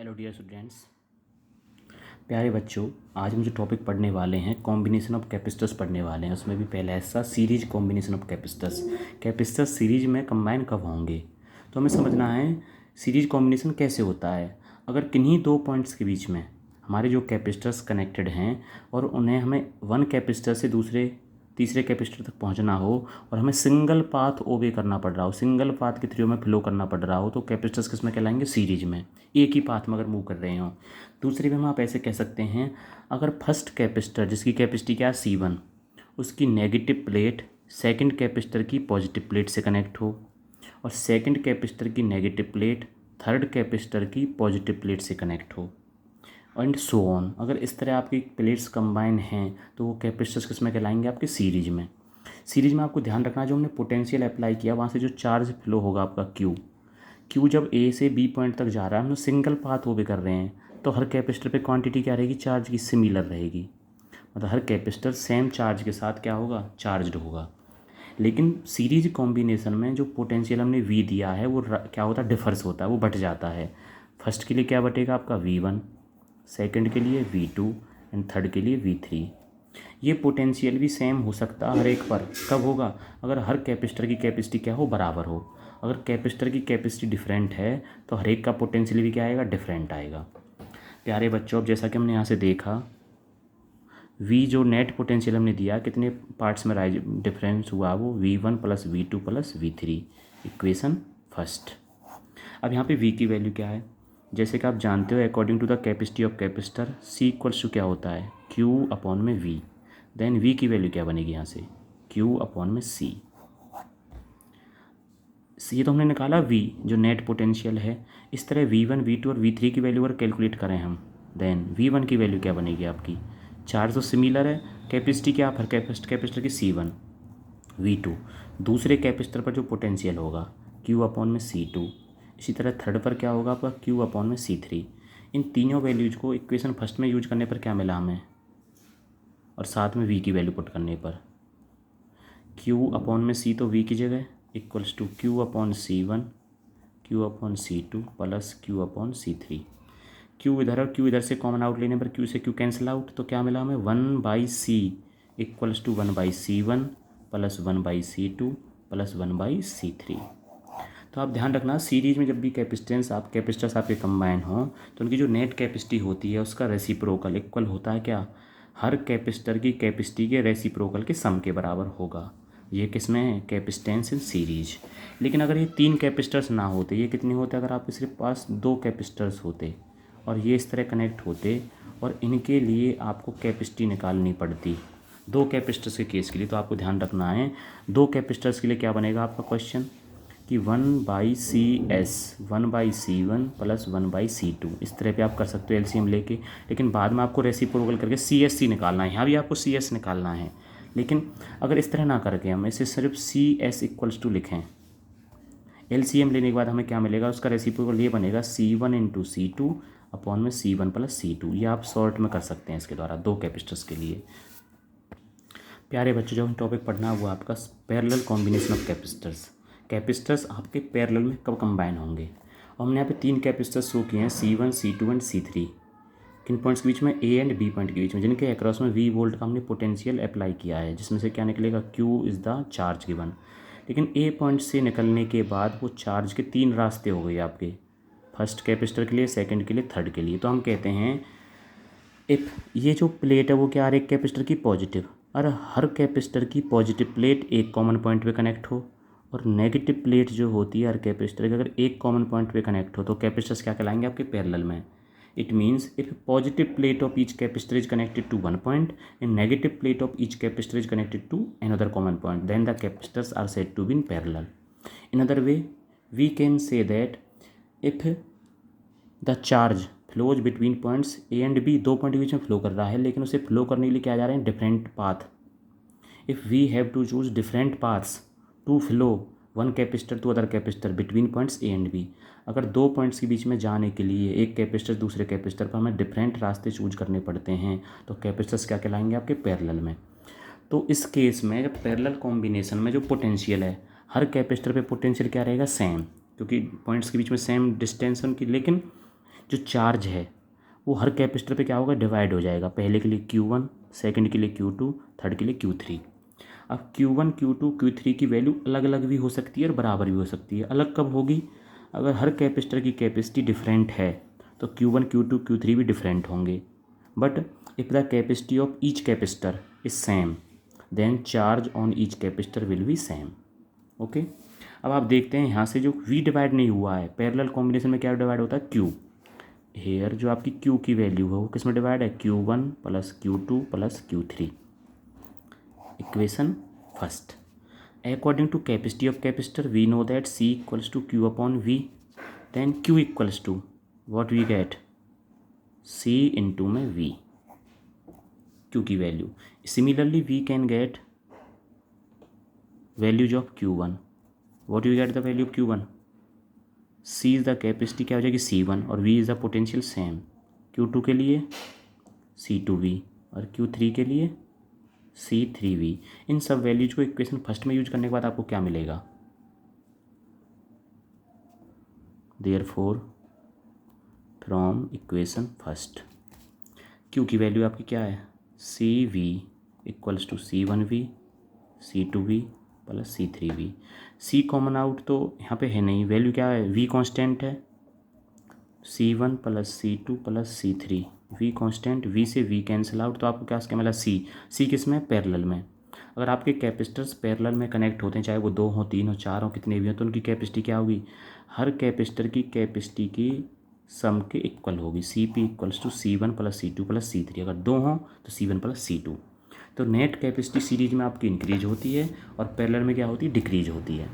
Hello dear students, प्यारे बच्चों। आज हम जो टॉपिक पढ़ने वाले हैं कॉम्बिनेशन ऑफ कैपेसिटर्स पढ़ने वाले हैं। उसमें भी पहला हिस्सा series combination of capacitors. Capacitors series में कंबाइन कब होंगे, तो हमें समझना है सीरीज कॉम्बिनेशन कैसे होता है। अगर किन्हीं दो पॉइंट्स के बीच में हमारे जो कैपेसिटर्स कनेक्टेड हैं और उन्हें हमें वन कैपेसिटर से तीसरे कैपेसिटर तक पहुंचना हो और हमें सिंगल पाथ ओबे करना पड़ रहा हो, सिंगल पाथ के थ्रू में फ्लो करना पड़ रहा हो, तो कैपेसिटर्स किस में कहलाएंगे? सीरीज में। एक ही पाथ में अगर मूव कर रहे हो। दूसरे में हम आप ऐसे कह सकते हैं, अगर फर्स्ट कैपेसिटर जिसकी कैपेसिटी क्या है C1, उसकी नेगेटिव प्लेट सेकंड कैपेसिटर की पॉजिटिव प्लेट से कनेक्ट हो और सेकंड कैपेसिटर की नेगेटिव प्लेट थर्ड कैपेसिटर की पॉजिटिव प्लेट से कनेक्ट हो एंड सो ऑन। अगर इस तरह आपकी प्लेट्स कंबाइन हैं तो वो कैपेसिटर्स किस में कहलाएंगे? आपके सीरीज में। सीरीज में आपको ध्यान रखना, जो हमने पोटेंशियल अप्लाई किया वहाँ से जो चार्ज फ्लो होगा आपका क्यू जब ए से बी पॉइंट तक जा रहा है, हम सिंगल पाथ वो भी कर रहे हैं, तो हर कैपेसिटर पे क्वांटिटी क्या रहेगी? चार्ज की सिमिलर रहेगी। मतलब हर कैपेसिटर सेम चार्ज के साथ क्या होगा? चार्ज्ड होगा। लेकिन सीरीज कॉम्बिनेशन में जो पोटेंशियल हमने वी दिया है वो क्या होता है? डिफर्स होता है, वो बट जाता है। फर्स्ट के लिए क्या बटेगा? आपका V1, सेकंड के लिए V2 एंड थर्ड के लिए V3। ये पोटेंशियल भी सेम हो सकता है हर एक पर। कब होगा? अगर हर कैपेसिटर की कैपेसिटी क्या हो? बराबर हो। अगर कैपेसिटर की कैपेसिटी डिफरेंट है तो हर एक का पोटेंशियल भी क्या आएगा? डिफरेंट आएगा। प्यारे बच्चों, अब जैसा कि हमने यहाँ से देखा, V जो नेट पोटेंशियल हमने दिया, कितने पार्ट्स में राइज डिफरेंस हुआ? वो V1 plus V2 plus V3, equation first. अब यहाँ पे V की वैल्यू क्या है? जैसे कि आप जानते हो, according to the capacity of capacitor C equals to क्या होता है? Q अपॉन में V। देन V की वैल्यू क्या बनेगी यहाँ से? Q अपॉन में C। ये तो हमने निकाला V जो नेट पोटेंशियल है। इस तरह V1, V2 और V3 की वैल्यू अगर कैलकुलेट करें हम, देन V1 की वैल्यू क्या बनेगी आपकी? चार्ज तो सिमिलर है, कैपेसिटी क्या हर कैपेसिटर की C1। V2 दूसरे कैपेसिटर पर जो पोटेंशियल होगा Q अपॉन में C2। इसी तरह थर्ड पर क्या होगा आपका? Q अपॉन में C3। इन तीनों वैल्यूज को इक्वेशन फर्स्ट में यूज करने पर क्या मिला हमें, और साथ में V की वैल्यू पुट करने पर Q अपॉन में C तो V की जगह equals to Q upon C1, Q upon C2 plus Q upon C3। Q इधर और Q इधर से कॉमन आउट लेने पर Q से Q कैंसिल आउट, तो क्या मिला हमें? 1/C equals to 1/C1 plus 1/C2 plus 1/C3। तो आप ध्यान रखना, सीरीज में जब भी कैपेसिटर्स आपके कंबाइन हों तो उनकी जो नेट कैपेसिटी होती है उसका रेसिप्रोकल इक्वल होता है क्या? हर कैपेसिटर की कैपेसिटी के रेसिप्रोकल के सम के बराबर होगा। ये किसमें है? Capacitance in series. लेकिन अगर ये तीन कैपेसिटर्स ना होते, ये कितने होते? अगर आपके सिर्फ पास दो कैपेसिटर्स होते और ये इस तरह कनेक्ट होते और इनके लिए आपको कैपेसिटी निकालनी पड़ती दो कैपेसिटर्स के केस के लिए, तो आपको ध्यान रखना है दो कैपेसिटर्स के लिए क्या बनेगा आपका क्वेश्चन कि 1/CS 1/C1 प्लस 1/C2। इस तरह पे आप कर सकते हो एलसीएम लेके, लेकिन बाद में आपको रेसिप्रोकल करके CSC निकालना है। यहाँ भी आपको CS निकालना है, लेकिन अगर इस तरह ना करके हम इसे सिर्फ CS इक्वल्स टू लिखें, एलसीएम लेने के बाद हमें क्या मिलेगा? उसका रेसिप्रोकल ये बनेगा C1 इंटू C2 अपॉन में C1 प्लस C2। ये आप शॉर्ट में कर सकते हैं इसके द्वारा दो कैपेसिटर्स के लिए। प्यारे बच्चों, जो हम टॉपिक पढ़ना हुआ आपका पैरेलल कॉम्बिनेशन ऑफ कैपेसिटर्स आपके पैरेलल में कब कंबाइन होंगे। और हमने यहाँ पे तीन कैपेसिटर्स शो किए हैं, C1, C2 एंड C3। किन पॉइंट्स के बीच में? A एंड B पॉइंट के बीच में, जिनके अक्रॉस में V वोल्ट का हमने पोटेंशियल अप्लाई किया है, जिसमें से क्या निकलेगा? Q is the charge given. लेकिन A पॉइंट से निकलने के बाद वो चार्ज के तीन रास्ते हो गए आपके, फर्स्ट कैपेसिटर के लिए, सेकंड के लिए, थर्ड के लिए। तो हम कहते हैं इफ़ ये जो प्लेट है वो क्या आ रही है? कैपेसिटर की पॉजिटिव, और हर कैपेसिटर की पॉजिटिव प्लेट एक कॉमन पॉइंट पे कनेक्ट हो, और नेगेटिव प्लेट जो होती है हर कैपेसिटर की अगर एक कॉमन पॉइंट पे कनेक्ट हो, तो कैपेसिटर्स क्या कहलाएंगे आपके? पैरेलल में। It means if positive plate of each capacitor is connected to one point and negative plate of each capacitor is connected to another common point, then the capacitors are said to be in parallel. In other way we can say that if the charge flows between points A and B, दो point के बीच में flow कर रहा है, लेकिन उसे flow करने के लिए क्या जा रहे हैं? Different path. If we have to choose different paths to flow one capacitor to other capacitor between points A and B, अगर दो पॉइंट्स के बीच में जाने के लिए एक कैपेसिटर दूसरे कैपेसिटर पर हमें डिफरेंट रास्ते चूज करने पड़ते हैं, तो कैपेसिटर्स क्या कहलाएंगे आपके? पैरेलल में। तो इस केस में जब पैरेलल कॉम्बिनेशन में जो पोटेंशियल है, हर कैपेसिटर पे पोटेंशियल क्या रहेगा? सेम, क्योंकि पॉइंट्स के बीच में सेम डिस्टेंस है उनकी, लेकिन जो चार्ज है वो हर कैपेसिटर पे क्या होगा, डिवाइड हो जाएगा। पहले के लिए Q1, सेकंड के लिए Q2, थर्ड के लिए Q3। अब Q1, Q2, Q3 की वैल्यू अलग अलग भी हो सकती है और बराबर भी हो सकती है। अलग कब होगी, अगर हर कैपेसिटर की कैपेसिटी डिफरेंट है तो Q1, Q2, Q3 भी डिफरेंट होंगे। But if the capacity of each capacitor is same then charge on each capacitor will be same. Okay, अब आप देखते हैं यहाँ से जो V डिवाइड नहीं हुआ है, पैरेलल कॉम्बिनेशन में क्या डिवाइड होता है, Q। हेयर जो आपकी Q की वैल्यू है वो किस में डिवाइड है, Q1 plus Q2 plus Q3। Equation first, according to capacity of capacitor we know that C equals to Q upon V, then Q equals to what we get, C into में V, Q की value. Similarly we can get values of Q1, what we get the value of Q1, C is the capacity क्या हो जाएगी C1 और V is the potential same, Q2 के लिए C2V और Q3 के लिए C3V। इन सब वैल्यूज को इक्वेशन फर्स्ट में यूज करने के बाद आपको क्या मिलेगा, therefore from equation first Q की वैल्यू आपकी क्या है, CV equals to C1V, C2V plus C3V। C common out तो यहाँ पे है नहीं, वैल्यू क्या है, V कांस्टेंट है, C1 plus C2 plus C3, V constant, V से V कैंसिल आउट तो आपको क्या मिला, C किस में, पैरेलल में। अगर आपके कैपेसिटर्स पैरेलल में कनेक्ट होते हैं, चाहे वो 2 हों, 3 हों, 4 हों, कितने भी हों, तो उनकी कैपेसिटी क्या होगी, हर कैपेसिटर की कैपेसिटी की सम के इक्वल होगी। CP equals to C1 plus C2 plus C3, अगर 2 हों तो C1 प्लस C2। तो नेट कैपेसिटी सीरीज में आपकी इंक्रीज होती है और पैरेलल में क्या होती है, डिक्रीज होती है।